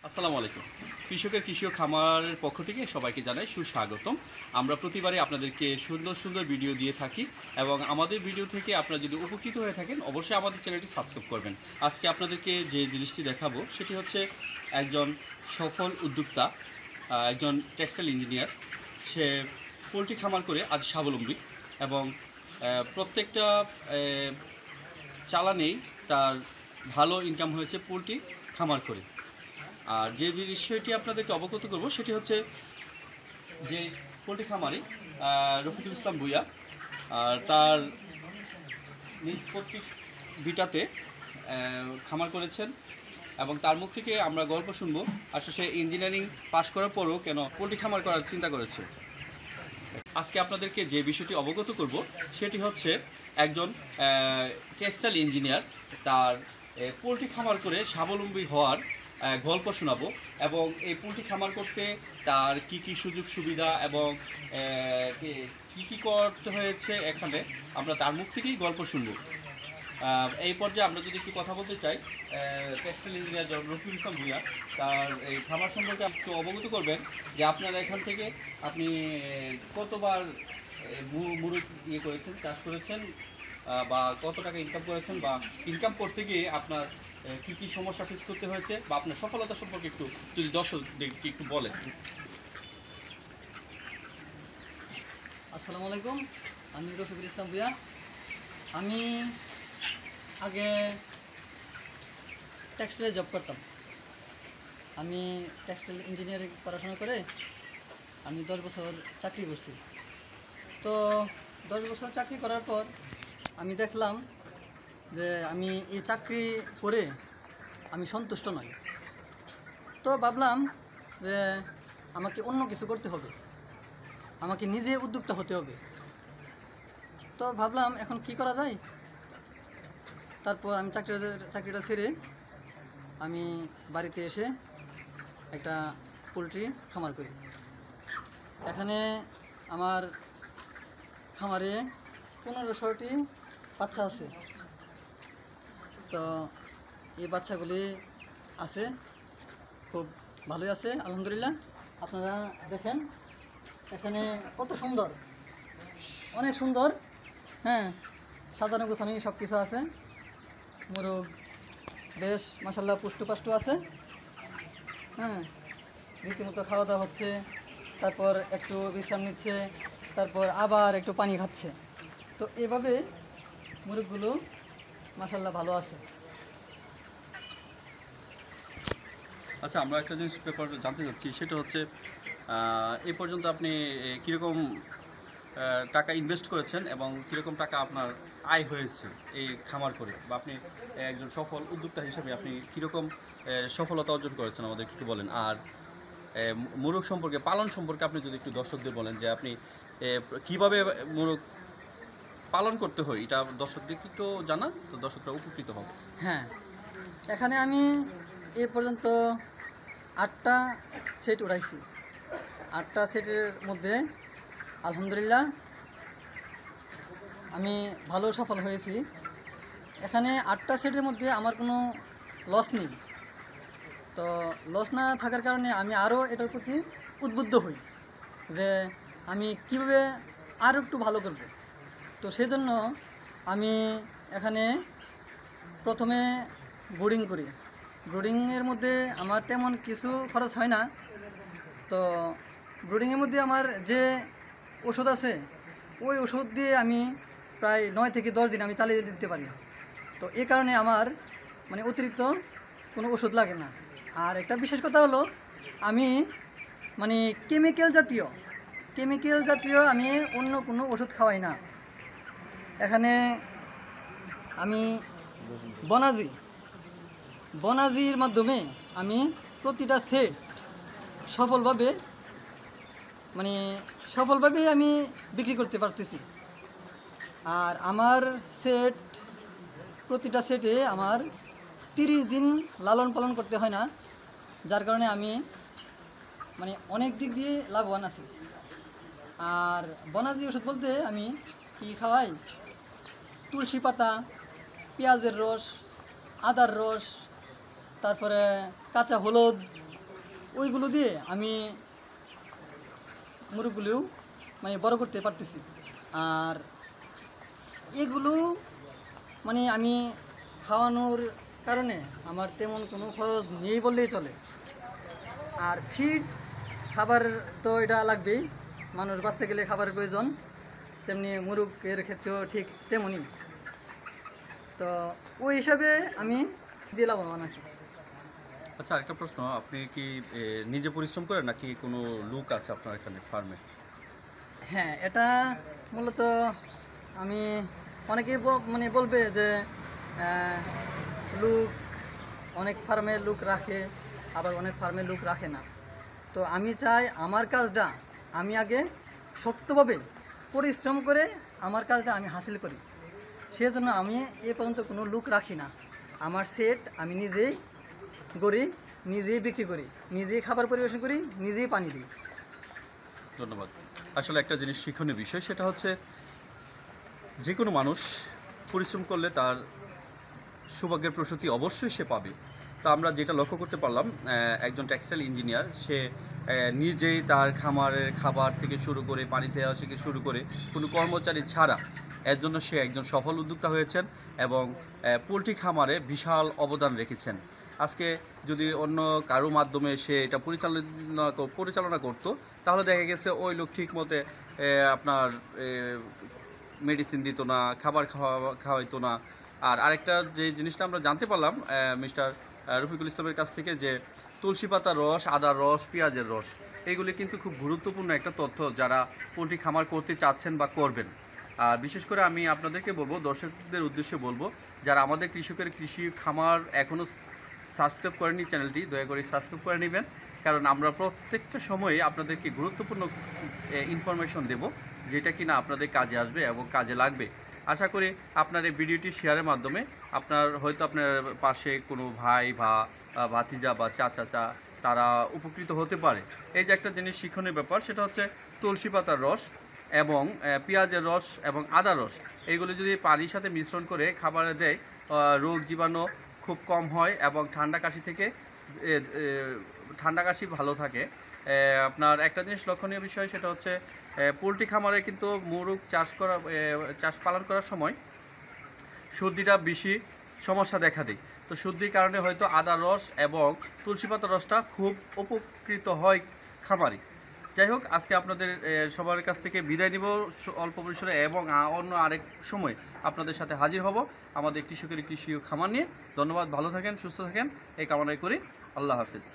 আসসালামু আলাইকুম। কৃষকের কৃষি ও খামারের পক্ষ থেকে সবাইকে জানাই সুস্বাগতম। আমরা প্রতিবারই আপনাদেরকে সুন্দর সুন্দর ভিডিও দিয়ে থাকি এবং আমাদের ভিডিও থেকে আপনারা যদি উপকৃত হয়ে থাকেন অবশ্যই আমাদের চ্যানেলটি সাবস্ক্রাইব করবেন। আজকে আপনাদেরকে যে জিনিসটি দেখাবো সেটি হচ্ছে একজন সফল উদ্যোক্তা, একজন টেক্সটাইল ইঞ্জিনিয়ার। সে পোলট্রি খামার করে আজ স্বাবলম্বী এবং প্রত্যেকটা চালানেই তার ভালো ইনকাম হয়েছে পোলট্রি খামার করে। আর যে বিষয়টি আপনাদেরকে অবগত করব সেটি হচ্ছে যে পোলট্রি খামারি রফিকুল ইসলাম ভূঁইয়া আর তার নিজ পৈতৃক ভিটাতে খামার করেছেন এবং তার মুখ থেকে আমরা গল্প শুনবো আসলে সে ইঞ্জিনিয়ারিং পাশ করার পরও কেন পোলট্রি খামার করার চিন্তা করেছে। আজকে আপনাদেরকে যে বিষয়টি অবগত করব সেটি হচ্ছে একজন টেক্সটাইল ইঞ্জিনিয়ার তার পোলট্রি খামার করে স্বাবলম্বী হওয়ার গল্প শোনাবো এবং এই পোলট্রি খামার করতে তার কি কি সুযোগ সুবিধা এবং কি করতে হয়েছে এখানে আমরা তার মুখ থেকেই গল্প শুনবো। এই পর্যায়ে আমরা যদি একটু কথা বলতে চাই, টেক্সটাইল ইঞ্জিনিয়ার রফিকুল ইসলাম ভূঁইয়া তার এই খামার সম্পর্কে একটু অবগত করবেন যে আপনারা এখান থেকে আপনি কতবার মুরগ করেছেন, চাষ করেছেন বা কত টাকা ইনকাম করেছেন বা ইনকাম করতে গিয়ে আপনার কী কী সমস্যা ফেস করতে হয়েছে বা আপনার সফলতা সম্পর্কে একটু যদি দর্শকদেরকে একটু বলেন। আসসালামু আলাইকুম, আমি রফিকুল ইসলাম ভূঁইয়া। আমি আগে টেক্সটাইলে জব করতাম। আমি টেক্সটাইল ইঞ্জিনিয়ারিং পড়াশোনা করে আমি 10 বছর চাকরি করছি। তো 10 বছর চাকরি করার পর আমি দেখলাম যে আমি এই চাকরি করে আমি সন্তুষ্ট নই। তো ভাবলাম যে আমাকে অন্য কিছু করতে হবে, আমাকে নিজে উদ্যোক্তা হতে হবে। তো ভাবলাম এখন কি করা যায়। তারপর আমি চাকরিটা ছেড়ে আমি বাড়িতে এসে একটা পোলট্রি খামার করি। এখানে আমার খামারে 1500টি বাচ্চা আছে। তো এই বাচ্চাগুলি আছে, খুব ভালোই আছে আলহামদুলিল্লাহ। আপনারা দেখেন এখানে কত সুন্দর, অনেক সুন্দর, হ্যাঁ, সাজানো গোছানো সব কিছু আছে। মোরগ বেশ মাশাআল্লাহ পুষ্টু আছে, হ্যাঁ, রীতিমতো খাওয়া দাওয়া হচ্ছে, তারপর একটু বিশ্রাম নিচ্ছে, তারপর আবার একটু পানি খাচ্ছে। তো এভাবে মুরগগুলো মাশাআল্লাহ ভালো আছে। আচ্ছা, আমরা একটা জিনিস ব্যাপার জানতে চাচ্ছি, সেটা হচ্ছে এই পর্যন্ত আপনি কীরকম টাকা ইনভেস্ট করেছেন এবং কীরকম টাকা আপনার আয় হয়েছে এই খামার করে, বা আপনি একজন সফল উদ্যোক্তা হিসেবে আপনি কীরকম সফলতা অর্জন করেছেন আমাদের একটু বলেন। আর মোরগ সম্পর্কে, পালন সম্পর্কে আপনি যদি একটু দর্শকদের বলেন যে আপনি কীভাবে মোরগ পালন করতে হয়, এটা দর্শকদের একটু জানান তো দর্শকরা উপকৃত হবে। হ্যাঁ, এখানে আমি এ পর্যন্ত 8টা সেট উড়াইছি। 8টা সেটের মধ্যে আলহামদুলিল্লাহ আমি ভালো সফল হয়েছি। এখানে 8টা সেটের মধ্যে আমার কোনো লস নেই। তো লস না থাকার কারণে আমি আরও এটার প্রতি উদ্বুদ্ধ হই যে আমি কীভাবে আরও একটু ভালো করব। তো সেজন্য আমি এখানে প্রথমে ব্রুডিং করি। ব্রুডিংয়ের মধ্যে আমার তেমন কিছু খরচ হয় না। তো ব্রুডিংয়ের মধ্যে আমার যে ওষুধ আছে ওই ওষুধ দিয়ে আমি প্রায় 9 থেকে 10 দিন আমি চালিয়ে দিতে পারি। তো এই কারণে আমার মানে অতিরিক্ত কোনো ওষুধ লাগে না। আর একটা বিশেষ কথা হলো আমি মানে কেমিক্যাল জাতীয় আমি অন্য কোনো ওষুধ খাওয়াই না। এখানে আমি বনাজির মাধ্যমে আমি প্রতিটা সেট সফলভাবে আমি বিক্রি করতে পারতেছি। আর আমার প্রতিটা সেটে আমার 30 দিন লালন পালন করতে হয় না, যার কারণে আমি মানে অনেক দিক দিয়ে লাভবান আছি। আর বনাজি ওষুধ বলতে আমি কি খাওয়াই, তুলসী পাতা, পেঁয়াজের রস, আদার রস, তারপরে কাঁচা হলুদ, ওইগুলো দিয়ে আমি মুরগগুলোও মানে বড় করতে পারতেছি। আর এগুলো মানে আমি খাওয়ানোর কারণে আমার তেমন কোনো খরচ নেই বললেই চলে। আর ফিড খাবার তো এটা লাগবেই, মানুষ বাঁচতে গেলে খাবারের প্রয়োজন, তেমনি মুরগের ক্ষেত্রেও ঠিক তেমনই। তো ওই হিসাবে আমি দিয়ে লাভবান আছি। আচ্ছা, আরেকটা প্রশ্ন, আপনি কি নিজে পরিশ্রম করেন নাকি কোনো লোক আছে আপনার এখানে ফার্মে? হ্যাঁ, এটা মূলত আমি অনেকেই মানে বলবে যে লোক অনেক ফার্মে লোক রাখে, আবার অনেক ফার্মে লোক রাখে না। তো আমি চাই আমার কাজটা আমি আগে শক্তভাবে পরিশ্রম করে আমার কাজটা আমি হাসিল করি। সেজন্য আমি এ পর্যন্ত কোনো লোক রাখি না। আমার সেট আমি নিজেই গড়ি, নিজেই বিক্রি করি, নিজেই খাবার পরিবেশন করি, নিজেই পানি দিই। ধন্যবাদ। আসলে একটা জিনিস শিক্ষণীয় বিষয়, সেটা হচ্ছে যে কোনো মানুষ পরিশ্রম করলে তার সৌভাগ্যের প্রসূতি অবশ্যই সে পাবে। তো আমরা যেটা লক্ষ্য করতে পারলাম, একজন টেক্সটাইল ইঞ্জিনিয়ার সে নিজেই তার খামারের খাবার থেকে শুরু করে পানি দেওয়া থেকে শুরু করে কোনো কর্মচারী ছাড়া এর জন্য সে একজন সফল উদ্যোক্তা হয়েছেন এবং পোলট্রি খামারে বিশাল অবদান রেখেছেন। আজকে যদি অন্য কারো মাধ্যমে সে এটা পরিচালনা করতো, তাহলে দেখা গেছে ওই লোক ঠিক মতে আপনার মেডিসিন দিত না, খাবার খাওয়াইতো না। আর আরেকটা যে জিনিসটা আমরা জানতে পারলাম মিস্টার রফিকুল ইসলামের কাছ থেকে, যে তুলসী পাতার রস, আদার রস, পেঁয়াজের রস, এগুলি কিন্তু খুব গুরুত্বপূর্ণ একটা তথ্য যারা পোলট্রি খামার করতে চাচ্ছেন বা করবেন। আর বিশেষ করে আমি আপনাদেরকে বলবো, দর্শকদের উদ্দেশ্যে বলবো, যারা আমাদের কৃষকের কৃষি খামার এখনও সাবস্ক্রাইব করেনি চ্যানেলটি, দয়া করে সাবস্ক্রাইব করে নেবেন। কারণ আমরা প্রত্যেকটা সময়ে আপনাদেরকে গুরুত্বপূর্ণ ইনফরমেশন দেব, যেটা কিনা আপনাদের কাজে আসবে এবং কাজে লাগবে। আশা করি আপনার এই ভিডিওটি শেয়ারের মাধ্যমে হয়তো আপনার পাশে কোনো ভাই বা ভাতিজা বা চাচা তারা উপকৃত হতে পারে। এই যে একটা জিনিস শিক্ষণীয় ব্যাপার, সেটা হচ্ছে তুলসী পাতার রস এবং পেঁয়াজের রস এবং আদার রস, এইগুলো যদি পানির সাথে মিশ্রণ করে খাবারে দেয়, রোগ জীবাণু খুব কম হয় এবং ঠান্ডা কাশি ভালো থাকে। আপনার একটা জিনিস লক্ষণীয় বিষয়, সেটা হচ্ছে পোলট্রি খামারে কিন্তু মুরগ চাষ পালন করার সময় সর্দিটা বেশি সমস্যা দেখা দেয়। তো সর্দির কারণে হয়তো আদার রস এবং তুলসী পাতার রসটা খুব উপকৃত হয় খামারে। যাই হোক, আজকে আপনাদের সবার কাছ থেকে বিদায় নিব অল্প পরিসরে, এবং অন্য আরেক সময় আপনাদের সাথে হাজির হব আমাদের কৃষকের কৃষি খামার নিয়ে। ধন্যবাদ, ভালো থাকেন, সুস্থ থাকেন, এই কামনাই করি। আল্লাহ হাফিজ।